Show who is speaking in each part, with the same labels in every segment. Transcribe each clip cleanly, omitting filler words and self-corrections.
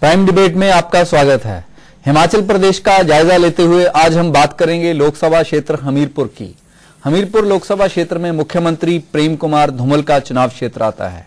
Speaker 1: Prime debate में आपका स्वागत है। हिमाचल प्रदेश का जायजा लेते हुए आज हम बात करेंगे लोकसभा क्षेत्र हमीरपुर की। हमीरपुर लोकसभा क्षेत्र में मुख्यमंत्री प्रेम कुमार धूमल का चुनाव क्षेत्र आता है।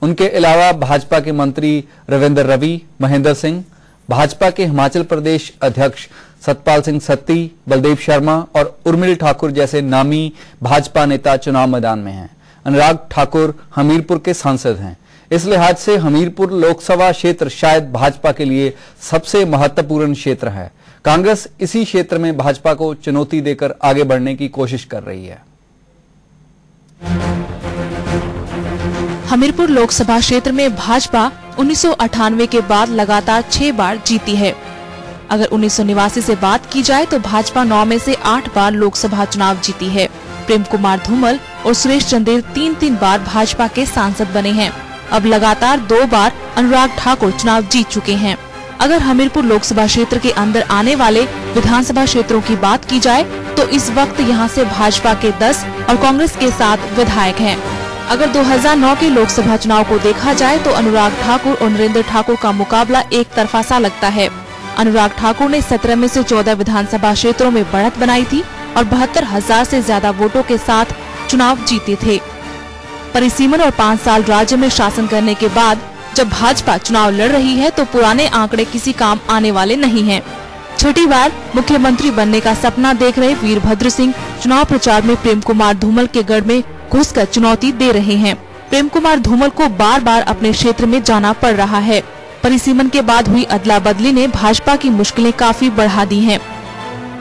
Speaker 1: उनके अलावा भाजपा के मंत्री रविंद्र रवि, महेंद्र सिंह, भाजपा के हिमाचल प्रदेश अध्यक्ष सतपाल सिंह सत्ती, बलदेव शर्मा और उर्मिल ठाकुर जैसे नामी भाजपा नेता चुनाव मैदान में हैं। अनुराग ठाकुर हमीरपुर के सांसद हैं। इस लिहाज से हमीरपुर लोकसभा क्षेत्र शायद भाजपा के लिए सबसे महत्वपूर्ण क्षेत्र है। कांग्रेस इसी क्षेत्र में भाजपा को चुनौती देकर आगे बढ़ने की कोशिश कर रही है।
Speaker 2: हमीरपुर लोकसभा क्षेत्र में भाजपा 1998 के बाद लगातार 6 बार जीती है। अगर 1989 से बात की जाए तो भाजपा 9 में से 8 बार लोकसभा चुनाव जीती है। प्रेम कुमार धूमल और सुरेश चंदेल 3-3 बार भाजपा के सांसद बने हैं। अब लगातार 2 बार अनुराग ठाकुर चुनाव जीत चुके हैं। अगर हमीरपुर लोकसभा क्षेत्र के अंदर आने वाले विधानसभा क्षेत्रों की बात की जाए तो इस वक्त यहां से भाजपा के 10 और कांग्रेस के 7 विधायक हैं। अगर 2009 के लोकसभा चुनाव को देखा जाए तो अनुराग ठाकुर और नरेंद्र ठाकुर का मुकाबला एक तरफा सा लगता है। अनुराग ठाकुर ने 17 में से 14 विधानसभा क्षेत्रों में बढ़त बनाई थी और 72,000 से ज्यादा वोटों के साथ चुनाव जीते थे। परिसीमन और 5 साल राज्य में शासन करने के बाद जब भाजपा चुनाव लड़ रही है तो पुराने आंकड़े किसी काम आने वाले नहीं हैं। छठी बार मुख्यमंत्री बनने का सपना देख रहे वीरभद्र सिंह चुनाव प्रचार में प्रेम कुमार धूमल के गढ़ में घुसकर चुनौती दे रहे हैं। प्रेम कुमार धूमल को बार बार अपने क्षेत्र में जाना पड़ रहा है। परिसीमन के बाद हुई अदला बदली ने भाजपा की मुश्किलें काफी बढ़ा दी हैं।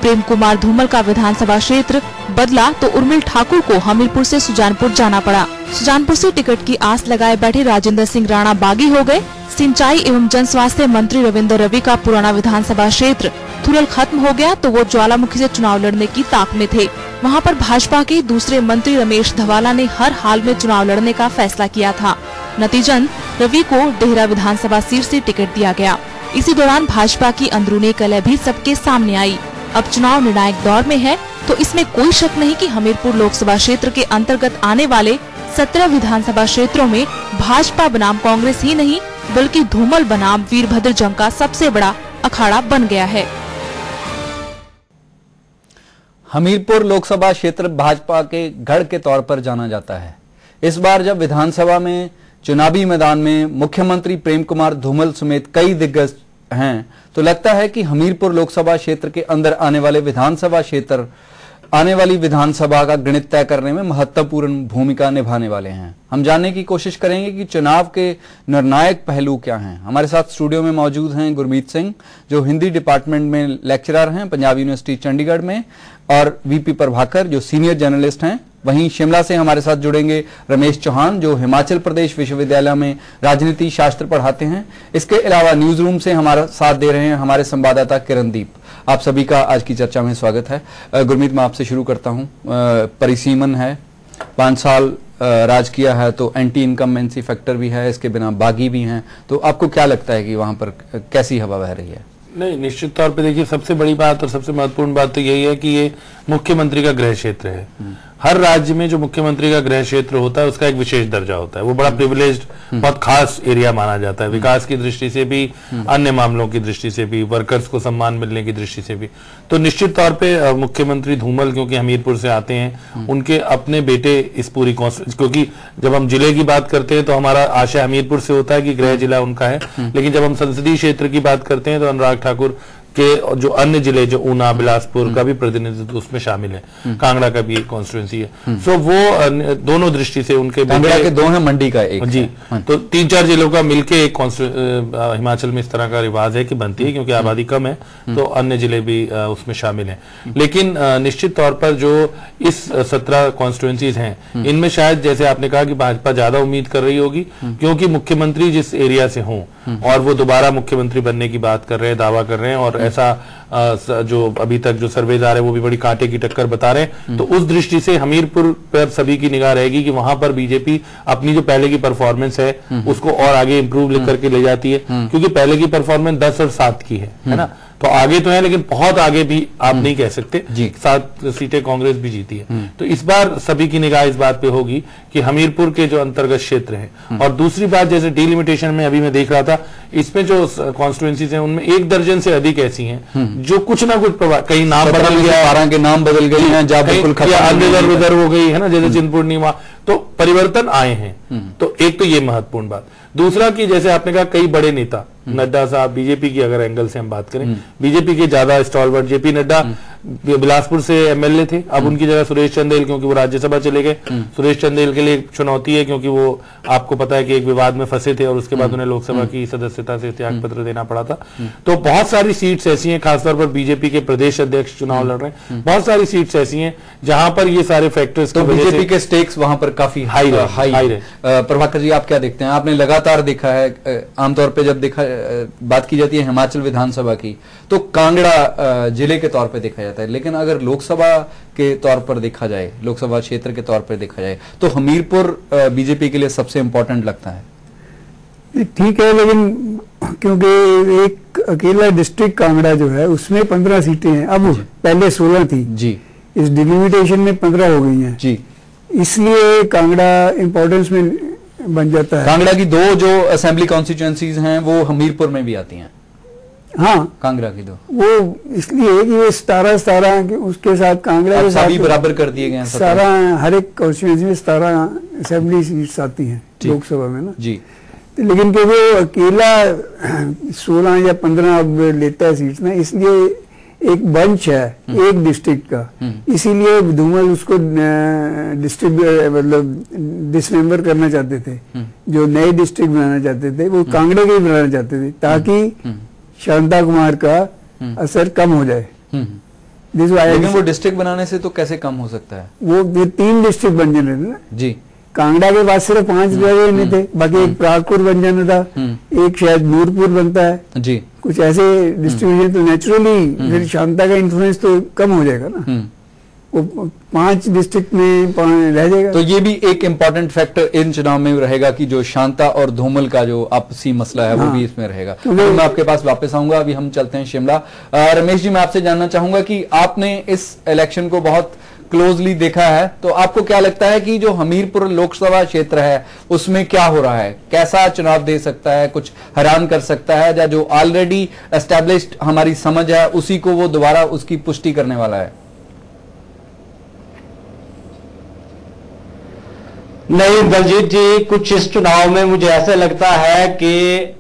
Speaker 2: प्रेम कुमार धूमल का विधानसभा क्षेत्र बदला तो उर्मिल ठाकुर को हमीरपुर से सुजानपुर जाना पड़ा। सुजानपुर से टिकट की आस लगाए बैठे राजेंद्र सिंह राणा बागी हो गए। सिंचाई एवं जन स्वास्थ्य मंत्री रविंद्र रवि का पुराना विधानसभा क्षेत्र थुरल खत्म हो गया तो वो ज्वालामुखी से चुनाव लड़ने की ताक में थे। वहां पर भाजपा के दूसरे मंत्री रमेश धवाला ने हर हाल में चुनाव लड़ने का फैसला किया था। नतीजन रवि को डेहरा विधानसभा सीट से टिकट दिया गया। इसी दौरान भाजपा की अंदरूनी कलह भी सबके सामने आई। अब चुनाव निर्णायक दौर में है तो इसमें कोई शक नहीं कि हमीरपुर लोकसभा क्षेत्र के अंतर्गत आने वाले 17 विधानसभा क्षेत्रों में भाजपा बनाम कांग्रेस ही नहीं बल्कि धूमल बनाम वीरभद्र जंग का सबसे बड़ा अखाड़ा बन गया है।
Speaker 1: हमीरपुर लोकसभा क्षेत्र भाजपा के गढ़ के तौर पर जाना जाता है। इस बार जब विधानसभा में चुनावी मैदान में मुख्यमंत्री प्रेम कुमार धूमल समेत कई दिग्गज हैं तो लगता है कि हमीरपुर लोकसभा क्षेत्र के अंदर आने वाली विधानसभा का गणित तय करने में महत्वपूर्ण भूमिका निभाने वाले हैं। हम जानने की कोशिश करेंगे कि चुनाव के निर्णायक पहलू क्या हैं। हमारे साथ स्टूडियो में मौजूद हैं गुरमीत सिंह जो हिंदी डिपार्टमेंट में लेक्चरर हैं पंजाब यूनिवर्सिटी चंडीगढ़ में, और वीपी प्रभाकर जो सीनियर जर्नलिस्ट हैं। वहीं शिमला से हमारे साथ जुड़ेंगे रमेश चौहान जो हिमाचल प्रदेश विश्वविद्यालय में राजनीति शास्त्र पढ़ाते हैं। इसके अलावा न्यूज रूम से हमारा साथ दे रहे हैं हमारे संवाददाता किरणदीप। आप सभी का आज की चर्चा में स्वागत है। गुरमीत, मैं आपसे शुरू करता हूं। परिसीमन है, 5 साल राज किया है तो एंटी इनकम्बेंसी फैक्टर भी है, इसके बिना बागी भी हैं, तो आपको क्या लगता है कि वहां पर कैसी हवा बह रही है?
Speaker 3: नहीं, निश्चित तौर पे देखिए, सबसे बड़ी बात और सबसे महत्वपूर्ण बात तो यही है कि ये मुख्यमंत्री का गृह क्षेत्र है। हर राज्य में जो मुख्यमंत्री का गृह क्षेत्र होता है उसका एक विशेष दर्जा होता है। वो बड़ा प्रिविलेज्ड, बहुत खास एरिया माना जाता है, विकास की दृष्टि से भी, अन्य मामलों की दृष्टि से भी, वर्कर्स को सम्मान मिलने की दृष्टि से भी। तो निश्चित तौर पे मुख्यमंत्री धूमल क्योंकि हमीरपुर से आते हैं, उनके अपने बेटे इस पूरी क्योंकि जब हम जिले की बात करते हैं तो हमारा आशय हमीरपुर से होता है कि गृह जिला उनका है, लेकिन जब हम संसदीय क्षेत्र की बात करते हैं तो अनुराग ठाकुर के जो अन्य जिले जो ऊना, बिलासपुर का भी प्रतिनिधित्व उसमें शामिल है, कांगड़ा का भी एक कॉन्स्टिट्यूंसी है। सो वो दोनों दृष्टि से उनके
Speaker 1: कांगड़ा के 2 हैं, मंडी का 1
Speaker 3: जी है। तो 3-4 जिलों का मिलके एक हिमाचल में इस तरह का रिवाज है कि बनती है, क्योंकि आबादी कम है तो अन्य जिले भी उसमें शामिल है। लेकिन निश्चित तौर पर जो इस 17 कॉन्स्टिट्यूंसीज हैं इनमें शायद जैसे आपने कहा कि भाजपा ज्यादा उम्मीद कर रही होगी, क्योंकि मुख्यमंत्री जिस एरिया से हों और वो दोबारा मुख्यमंत्री बनने की बात कर रहे हैं, दावा कर रहे हैं, और ऐसा जो अभी तक जो सर्वे आ रहे हैं वो भी बड़ी कांटे की टक्कर बता रहे हैं। तो उस दृष्टि से हमीरपुर पर सभी की निगाह रहेगी कि वहां पर बीजेपी अपनी जो पहले की परफॉर्मेंस है उसको और आगे इंप्रूव करके ले जाती है, क्योंकि पहले की परफॉर्मेंस 10 और 7 की है ना। तो आगे तो है, लेकिन बहुत आगे भी आप नहीं कह सकते। 7 सीटें कांग्रेस भी जीती है। तो इस बार सभी की निगाह इस बात पे होगी कि हमीरपुर के जो अंतर्गत क्षेत्र हैं, और दूसरी बात जैसे डिलिमिटेशन में अभी मैं देख रहा था, इसमें जो कॉन्स्टिट्यूएंसीज हैं उनमें 1 दर्जन से अधिक ऐसी हैं जो कुछ ना कुछ कहीं नाम बदल गया,
Speaker 1: 12 के नाम बदल गए हैं,
Speaker 3: उधर हो गई है ना, जैसे चिंतपूर्णिमा, तो परिवर्तन आए हैं। तो एक तो ये महत्वपूर्ण बात। दूसरा कि जैसे आपने कहा कई बड़े नेता, नड्डा साहब, बीजेपी की अगर एंगल से हम बात करें, बीजेपी के ज्यादा स्टॉलवर्ट जेपी नड्डा बिलासपुर से एमएलए थे, अब उनकी जगह सुरेश चंदेल, क्योंकि वो राज्यसभा चले गए। सुरेश चंदेल के लिए एक चुनौती है, क्योंकि वो आपको पता है कि एक विवाद में फंसे थे और उसके बाद उन्हें लोकसभा की सदस्यता से त्याग पत्र देना पड़ा था। तो बहुत सारी सीट्स ऐसी हैं, खासतौर पर बीजेपी के प्रदेश अध्यक्ष चुनाव लड़ रहे हैं, बहुत सारी सीट्स ऐसी हैं जहां पर ये सारे फैक्टर्स,
Speaker 1: तो बीजेपी के स्टेक्स वहां पर काफी हाई रहे। प्रभाकर जी, आप क्या देखते हैं? आपने लगातार देखा है, आमतौर पर जब बात की जाती है हिमाचल विधानसभा की, तो कांगड़ा जिले के तौर पर देखा जाता है, लेकिन अगर लोकसभा के तौर पर देखा जाए, लोकसभा क्षेत्र के तौर पर देखा जाए, तो हमीरपुर बीजेपी के लिए सबसे इंपॉर्टेंट लगता है।
Speaker 4: ठीक है, लेकिन क्योंकि एक अकेला डिस्ट्रिक्ट कांगड़ा जो है उसमें 15 सीटें हैं, अब पहले 16 थी जी, इस डिलिमिटेशन में 15 हो गई हैं जी, इसलिए कांगड़ा इंपॉर्टेंस में बन जाता है।
Speaker 1: कांगड़ा की 2 जो असेंबली कॉन्स्टिट्यूएंसीज हैं वो हमीरपुर में भी आती हैं।
Speaker 4: हाँ,
Speaker 1: कांगड़ा की 2
Speaker 4: वो इसलिए कि वो 17 उसके साथ कांगड़ा के साथ
Speaker 1: बराबर कर दिए गए हैं।
Speaker 4: 17 हर एक कॉन्स्टिट्यूएंसी में 17 असेंबली सीट्स आती हैं लोकसभा में ना जी, लेकिन कि वो अकेला 16 या 15 अब लेता है सीट्स ना, इसलिए एक बंच है एक डिस्ट्रिक्ट का, इसीलिए धूमल उसको डिस्ट्रिक्ट मतलब डिसमेंबर करना चाहते थे, जो नए डिस्ट्रिक्ट बनाना चाहते थे वो कांगड़ा के ही बनाना चाहते थे, ताकि शांता कुमार का असर कम हो जाए।
Speaker 1: लेकिन वो डिस्ट्रिक्ट बनाने से तो कैसे कम हो सकता है?
Speaker 4: वो 3 डिस्ट्रिक्ट बन जाने थे ना जी, कांगड़ा के बाद सिर्फ 5 जगह नहीं थे, बाकी एक प्रागपुर बन जाना था, एक शायद नूरपुर बनता है जी, कुछ ऐसे डिस्ट्रीब्यूशन, तो नेचुरली फिर शांता का इन्फ्लुएंस तो कम हो जाएगा ना, वो 5 डिस्ट्रिक्ट में रह जाएगा।
Speaker 1: तो ये भी एक इम्पोर्टेंट फैक्टर इन चुनाव में रहेगा कि जो शांता और धूमल का जो आपसी मसला है वो भी इसमें रहेगा। तो मैं आपके पास वापस आऊंगा, अभी हम चलते हैं शिमला। रमेश जी, मैं आपसे जानना चाहूंगा कि आपने इस इलेक्शन को बहुत क्लोजली देखा है, तो आपको क्या लगता है कि जो हमीरपुर लोकसभा क्षेत्र है उसमें क्या हो रहा है? कैसा चुनाव दे सकता है, कुछ हैरान कर सकता है, या जो ऑलरेडी एस्टैब्लिश्ड हमारी समझ है उसी को वो दोबारा उसकी पुष्टि करने वाला है?
Speaker 5: नहीं बलजीत जी, कुछ इस चुनाव में मुझे ऐसा लगता है कि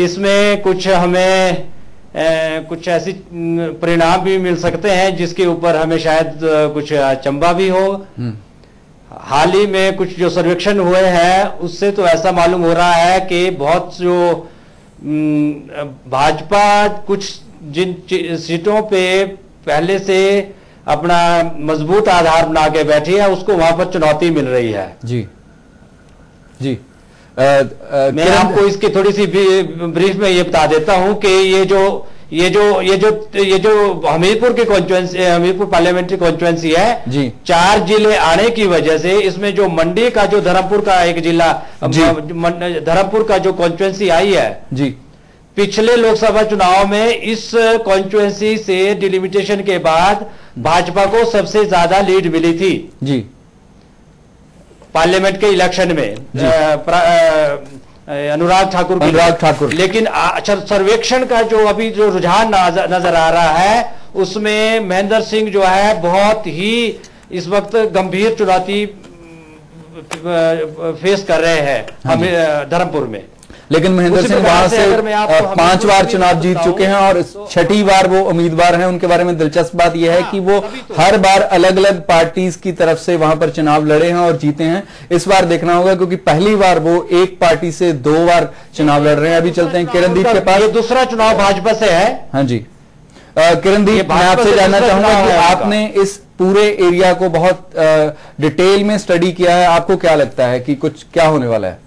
Speaker 5: इसमें कुछ हमें कुछ ऐसी परिणाम भी मिल सकते हैं जिसके ऊपर हमें शायद कुछ अचंभा भी हो। हाल ही में कुछ जो सर्वेक्षण हुए हैं उससे तो ऐसा मालूम हो रहा है कि बहुत जो भाजपा कुछ जिन सीटों पे पहले से अपना मजबूत आधार बना के बैठी है, उसको वहां पर चुनौती मिल रही है जी जी। मैं आपको इसकी थोड़ी सी ब्रीफ में ये बता देता हूं कि ये जो हमीरपुर की कॉन्स्टिट्यूएंसी, हमीरपुर पार्लियामेंट्री कॉन्स्टिट्यूएंसी है जी, 4 जिले आने की वजह से इसमें जो मंडी का जो धर्मपुर का एक जिला, धर्मपुर का जो कॉन्स्टिट्यूएंसी आई है जी, पिछले लोकसभा चुनाव में इस कॉन्स्टिट्यूएंसी से डिलिमिटेशन के बाद भाजपा को सबसे ज्यादा लीड मिली थी जी पार्लियामेंट के इलेक्शन में, अनुराग ठाकुर। लेकिन सर्वेक्षण का जो अभी जो रुझान नजर आ रहा है उसमें महेंद्र सिंह जो है बहुत ही इस वक्त गंभीर चुनौती फेस कर रहे हैं धर्मपुर में।
Speaker 1: लेकिन महेंद्र सिंह वहां से 5 बार चुनाव जीत चुके हैं और 6ठी बार वो उम्मीदवार हैं। उनके बार में दिलचस्प बात यह है कि वो हर बार अलग अलग पार्टीज की तरफ से वहां पर चुनाव लड़े हैं और जीते हैं। इस बार देखना होगा क्योंकि पहली बार वो एक पार्टी से 2 बार चुनाव लड़ रहे हैं। अभी चलते हैं किरणदीप के पास।
Speaker 5: ये दूसरा चुनाव भाजपा से है।
Speaker 1: हाँ जी किरणदीप, मैं आपसे जानना चाहूंगा कि आपने इस पूरे एरिया को बहुत डिटेल में स्टडी किया है, आपको क्या लगता है कि कुछ क्या होने वाला है?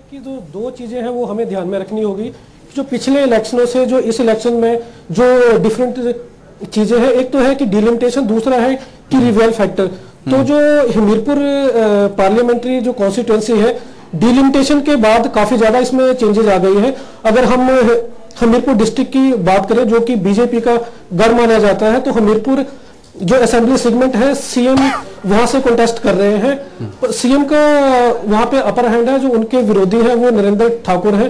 Speaker 6: कि जो 2 चीजें हैं वो हमें ध्यान में रखनी होगी। जो पिछले इलेक्शनों से जो इस इलेक्शन में जो डिफरेंट चीजें हैं, एक तो है कि डिलिमिटेशन, दूसरा है कि रिवेल फैक्टर। तो जो हमीरपुर पार्लियामेंट्री जो कॉन्स्टिट्यूएंसी है, डिलिमिटेशन के बाद काफी ज्यादा इसमें चेंजेस आ गई है। अगर हम हमीरपुर डिस्ट्रिक्ट की बात करें जो कि बीजेपी का गढ़ माना जाता है, तो हमीरपुर जो असेंबली सेगमेंट है सीएम वहां से कंटेस्ट कर रहे हैं। सीएम का वहां पे अपर हैंड है, जो उनके विरोधी है वो नरेंद्र ठाकुर है।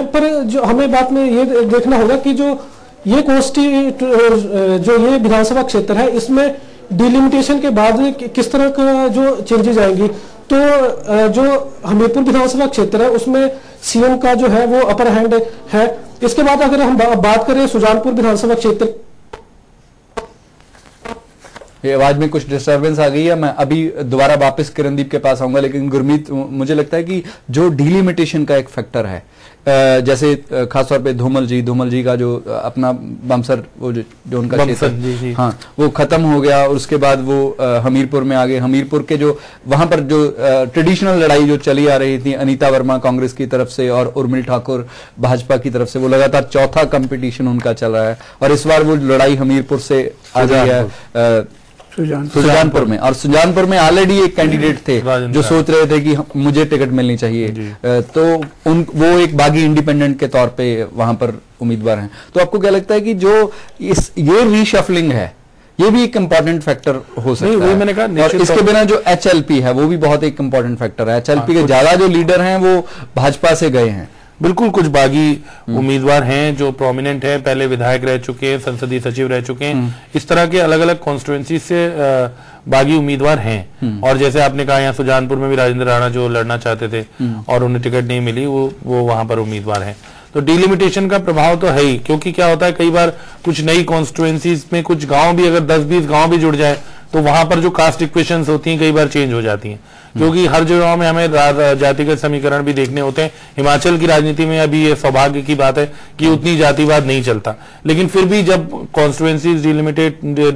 Speaker 6: पर जो हमें बात में ये देखना होगा कि जो ये जो ये विधानसभा क्षेत्र है इसमें डिलिमिटेशन के बाद किस तरह का जो चेंजेस आएंगी। तो जो हमीरपुर विधानसभा क्षेत्र है उसमें सीएम का जो है वो अपर हैंड है। इसके बाद अगर हम बात करें सुजानपुर विधानसभा क्षेत्र,
Speaker 1: ये आवाज में कुछ डिस्टरबेंस आ गई है, मैं अभी दोबारा वापस किरणदीप के पास आऊंगा। लेकिन गुरमीत, मुझे लगता है कि जो डिलिमिटेशन का एक फैक्टर है, जैसे खासतौर पे धूमल जी का जो अपना बमसर वो जो उनका क्षेत्र, हाँ, वो खत्म हो गया और उसके बाद वो हमीरपुर में आ गए। हमीरपुर के जो वहां पर जो ट्रेडिशनल लड़ाई जो चली आ रही थी, अनीता वर्मा कांग्रेस की तरफ से और उर्मिल ठाकुर भाजपा की तरफ से, वो लगातार चौथा कंपटीशन उनका चल रहा है और इस बार वो लड़ाई हमीरपुर से आ गई है सुजानपुर में। और सुजानपुर में ऑलरेडी एक कैंडिडेट थे जो सोच रहे थे कि मुझे टिकट मिलनी चाहिए, तो वो एक बागी इंडिपेंडेंट के तौर पे वहां पर उम्मीदवार हैं। तो आपको क्या लगता है कि जो ये रीशफलिंग है, ये भी एक इंपॉर्टेंट फैक्टर हो सकता है?
Speaker 3: मैंने कहा,
Speaker 1: और इसके बिना जो एचएलपी है वो भी बहुत एक इंपॉर्टेंट फैक्टर है। एचएलपी के ज्यादा जो लीडर हैं वो भाजपा से गए हैं।
Speaker 3: बिल्कुल, कुछ बागी उम्मीदवार हैं जो प्रोमिनेंट हैं, पहले विधायक रह चुके हैं, संसदीय सचिव रह चुके हैं। इस तरह के अलग अलग कॉन्स्टिट्यूएंसी से बागी उम्मीदवार हैं। और जैसे आपने कहा, यहाँ सुजानपुर में भी राजेंद्र राणा जो लड़ना चाहते थे और उन्हें टिकट नहीं मिली, वो वहां पर उम्मीदवार हैं। तो डिलिमिटेशन का प्रभाव तो है ही, क्योंकि क्या होता है कई बार कुछ नई कॉन्स्टिट्यूएंसीज में कुछ गांव भी, अगर 10-20 गांव भी जुड़ जाए तो वहां पर जो कास्ट इक्वेशंस होती हैं कई बार चेंज हो जाती हैं, क्योंकि हर जगह में हमें जातिगत समीकरण भी देखने होते हैं। हिमाचल की राजनीति में अभी ये सौभाग्य की बात है कि उतनी जातिवाद नहीं चलता, लेकिन फिर भी जब कॉन्स्टिट्यूएंसीज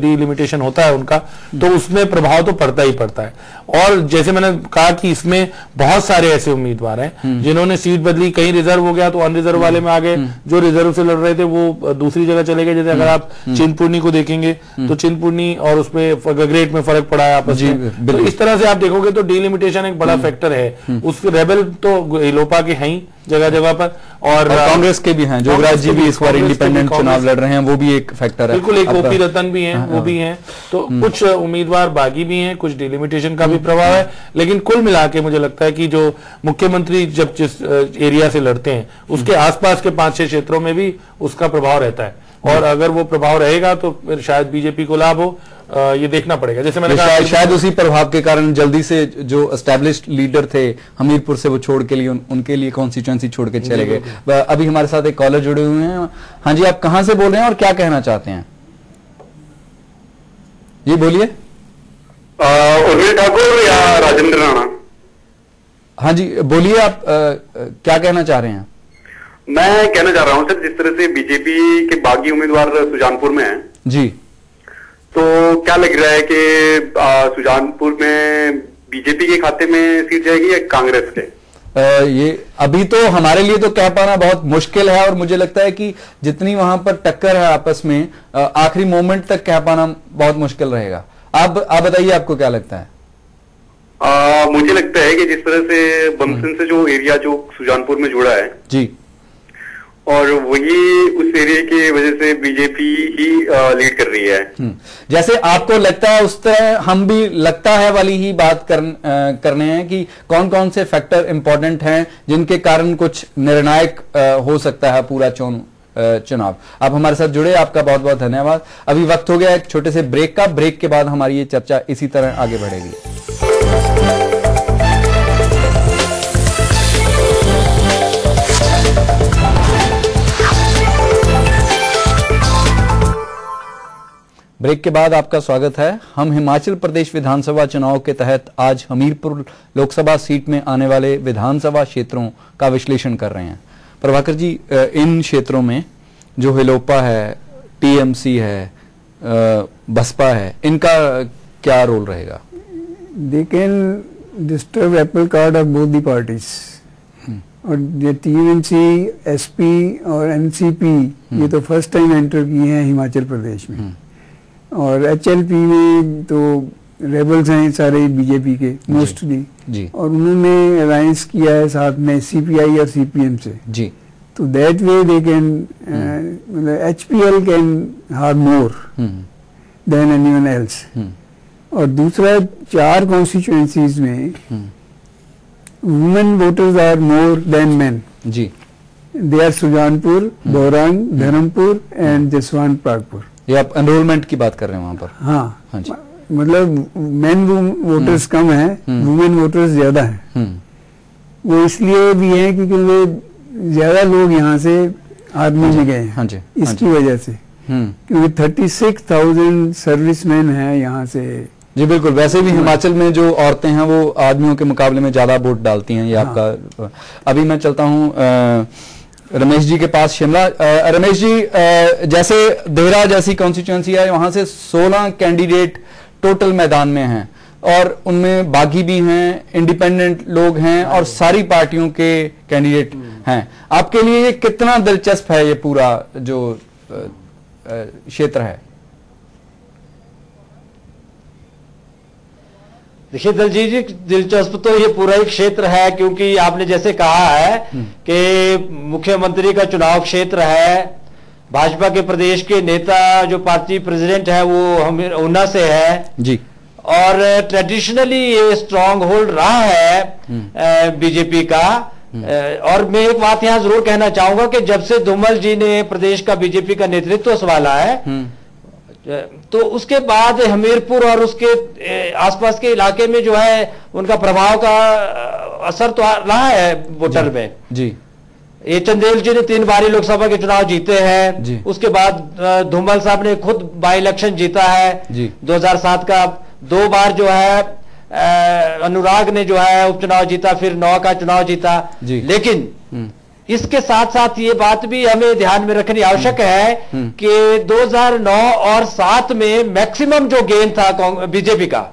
Speaker 3: डिलिमिटेशन होता है उनका, तो उसमें प्रभाव तो पड़ता ही पड़ता है। और जैसे मैंने कहा कि इसमें बहुत सारे ऐसे उम्मीदवार हैं जिन्होंने सीट बदली, कहीं रिजर्व हो गया तो अनरिजर्व वाले में आ गए, जो रिजर्व से लड़ रहे थे वो दूसरी जगह चले गए। जैसे अगर आप चिंतपूर्णी को देखेंगे तो चिंतपूर्णी और उसमें ग्रेड में फर्क पड़ा है आपस में। तो इस तरह से आप देखोगे तो डिलिमिटेशन एक बड़ा फैक्टर है। उस रेबल तो लोपा के हैं ही जगह जगह पर, और
Speaker 1: कांग्रेस के भी हैं। जोगराज जी भी इस बार इंडिपेंडेंट चुनाव लड़ रहे हैं, वो भी एक फैक्टर है।
Speaker 3: बिल्कुल, एक ओपी रतन भी हैं, वो भी हैं। तो कुछ उम्मीदवार बागी भी हैं, कुछ डिलिमिटेशन का भी प्रभाव है। लेकिन कुल मिला के मुझे लगता है कि जो मुख्यमंत्री जब जिस एरिया से लड़ते हैं उसके आसपास के 5-6 क्षेत्रों में भी उसका प्रभाव रहता है, और अगर वो प्रभाव रहेगा तो फिर शायद बीजेपी को लाभ हो, ये देखना पड़ेगा। जैसे मैंने कहा,
Speaker 1: शायद उसी प्रभाव के कारण जल्दी से जो एस्टैब्लिश्ड लीडर थे हमीरपुर से वो छोड़ के लिए उनके लिए कॉन्स्टिट्यूएंसी छोड़ के चले गए। अभी हमारे साथ एक कॉलर जुड़े हुए हैं। हाँ जी, आप कहां से बोल रहे हैं और क्या कहना चाहते हैं? जी बोलिए।
Speaker 7: उर्मिल ठाकुर या राजेंद्र राणा?
Speaker 1: हाँ जी बोलिए, आप क्या कहना चाह रहे हैं?
Speaker 7: मैं कहना चाह रहा हूं सर, जिस तरह से बीजेपी के बागी उम्मीदवार सुजानपुर में हैं
Speaker 1: जी,
Speaker 7: तो क्या लग रहा है कि सुजानपुर में बीजेपी के खाते में सीट जाएगी या कांग्रेस के?
Speaker 1: ये अभी तो हमारे लिए तो कह पाना बहुत मुश्किल है, और मुझे लगता है कि जितनी वहां पर टक्कर है आपस में, आखिरी मोमेंट तक कह पाना बहुत मुश्किल रहेगा। आप बताइए, आपको क्या लगता है?
Speaker 7: मुझे लगता है कि जिस तरह से बमसन से जो एरिया जो सुजानपुर में जुड़ा है
Speaker 1: जी, और
Speaker 7: वही उस एरिया की वजह से बीजेपी ही लीड कर रही है।
Speaker 1: जैसे आपको लगता है उस तरह हम भी लगता है वाली ही बात करने हैं कि कौन कौन से फैक्टर इंपॉर्टेंट हैं जिनके कारण कुछ निर्णायक हो सकता है पूरा चुनाव। आप हमारे साथ जुड़े, आपका बहुत बहुत धन्यवाद। अभी वक्त हो गया एक छोटे से ब्रेक का। ब्रेक के बाद हमारी ये चर्चा इसी तरह आगे बढ़ेगी। ब्रेक के बाद आपका स्वागत है। हम हिमाचल प्रदेश विधानसभा चुनाव के तहत आज हमीरपुर लोकसभा सीट में आने वाले विधानसभा क्षेत्रों का विश्लेषण कर रहे हैं। प्रभाकर जी, इन क्षेत्रों में जो हिलोपा है, टीएमसी है, बसपा है, इनका क्या रोल रहेगा?
Speaker 4: They can disturb Apple card of both the parties. और ये टीएमसी, एसपी और एनसीपी ये तो फर्स्ट टाइम एंटर किए हैं हिमाचल प्रदेश में। और एचएलपी में तो रेबल्स हैं सारे बीजेपी के मोस्टली, और उन्होंने अलायंस किया है साथ में सीपीआई और सीपीएम से
Speaker 1: जी।
Speaker 4: तो दैट वे दे कैन मतलब HPL can have more than anyone else. और दूसरा 4 कॉन्स्टिट्यूएंसीज में women voters are more than men
Speaker 1: जी।
Speaker 4: They are Sujanpur, Bhoranj, Dharampur and Jaswant Pragpur.
Speaker 1: ये आप एनरोलमेंट की बात कर रहे हैं वहां पर?
Speaker 4: हाँ,
Speaker 1: हाँ जी।
Speaker 4: मतलब मेन वोटर्स कम है, वुमेन वोटर्स ज्यादा हैं। वो इसलिए भी है क्योंकि वे ज्यादा लोग यहाँ से आर्मी में गए हैं।
Speaker 1: हाँ जी,
Speaker 4: इसकी वजह से क्योंकि 36,000 सर्विसमैन हैं यहाँ से।
Speaker 1: जी बिल्कुल। वैसे भी हिमाचल में जो औरतें हैं वो आदमियों के मुकाबले में ज्यादा वोट डालती हैं। ये आपका अभी मैं चलता हूँ रमेश जी के पास शिमला। रमेश जी, जैसे देहरा जैसी कॉन्स्टिट्यूएंसी है, वहां से 16 कैंडिडेट टोटल मैदान में हैं और उनमें बागी भी हैं, इंडिपेंडेंट लोग हैं और सारी पार्टियों के कैंडिडेट हैं। आपके लिए ये कितना दिलचस्प है, ये पूरा जो क्षेत्र है?
Speaker 5: देखिए दलजीत जी, दिलचस्प तो ये पूरा एक क्षेत्र है, क्योंकि आपने जैसे कहा है कि मुख्यमंत्री का चुनाव क्षेत्र है। भाजपा के प्रदेश के नेता जो पार्टी प्रेसिडेंट है वो हम ऊना से है
Speaker 1: जी,
Speaker 5: और ट्रेडिशनली ये स्ट्रांग होल्ड रहा है बीजेपी का। और मैं एक बात यहां जरूर कहना चाहूंगा कि जब से धूमल जी ने प्रदेश का बीजेपी का नेतृत्व संभाला है, तो उसके बाद हमीरपुर और उसके आसपास के इलाके में जो है उनका प्रभाव का असर तो रहा है वोटर में
Speaker 1: जी।
Speaker 5: ये चंदेल जी ने 3 बारी लोकसभा के चुनाव जीते हैं। उसके बाद धूमल साहब ने खुद बाई इलेक्शन जीता है जी। 2007 का 2 बार जो है अनुराग ने जो है उपचुनाव जीता, फिर 9 का चुनाव जीता। लेकिन इसके साथ साथ ये बात भी हमें ध्यान में रखनी आवश्यक है कि 2009 और 7 में मैक्सिमम जो गेन था बीजेपी का,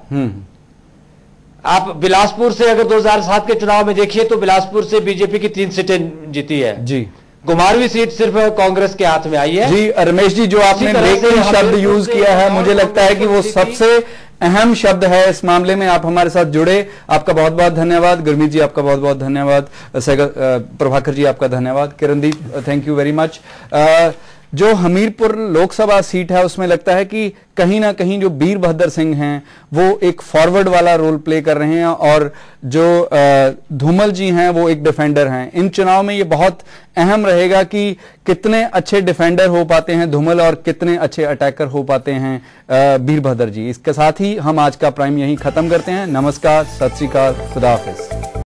Speaker 5: आप बिलासपुर से अगर 2007 के चुनाव में देखिए तो बिलासपुर से बीजेपी की 3 सीटें जीती है जी। 12वीं सीट सिर्फ कांग्रेस के हाथ में आई है
Speaker 1: जी। रमेश जी, जो आपने ब्रेकिंग शब्द यूज किया है, मुझे लगता है कि वो सबसे अहम शब्द है इस मामले में। आप हमारे साथ जुड़े, आपका बहुत बहुत धन्यवाद। गुरमीत जी, आपका बहुत बहुत धन्यवाद। प्रभाकर जी, आपका धन्यवाद। Kirandeep, thank you very much. जो हमीरपुर लोकसभा सीट है उसमें लगता है कि कहीं ना कहीं जो वीरभद्र सिंह हैं वो एक फॉरवर्ड वाला रोल प्ले कर रहे हैं और जो धूमल जी हैं वो एक डिफेंडर हैं। इन चुनाव में ये बहुत अहम रहेगा कि कितने अच्छे डिफेंडर हो पाते हैं धूमल और कितने अच्छे अटैकर हो पाते हैं वीरभद्र जी। इसके साथ ही हम आज का प्राइम यहीं खत्म करते हैं। नमस्कार, सत श्री अकाल, खुदा हाफिज।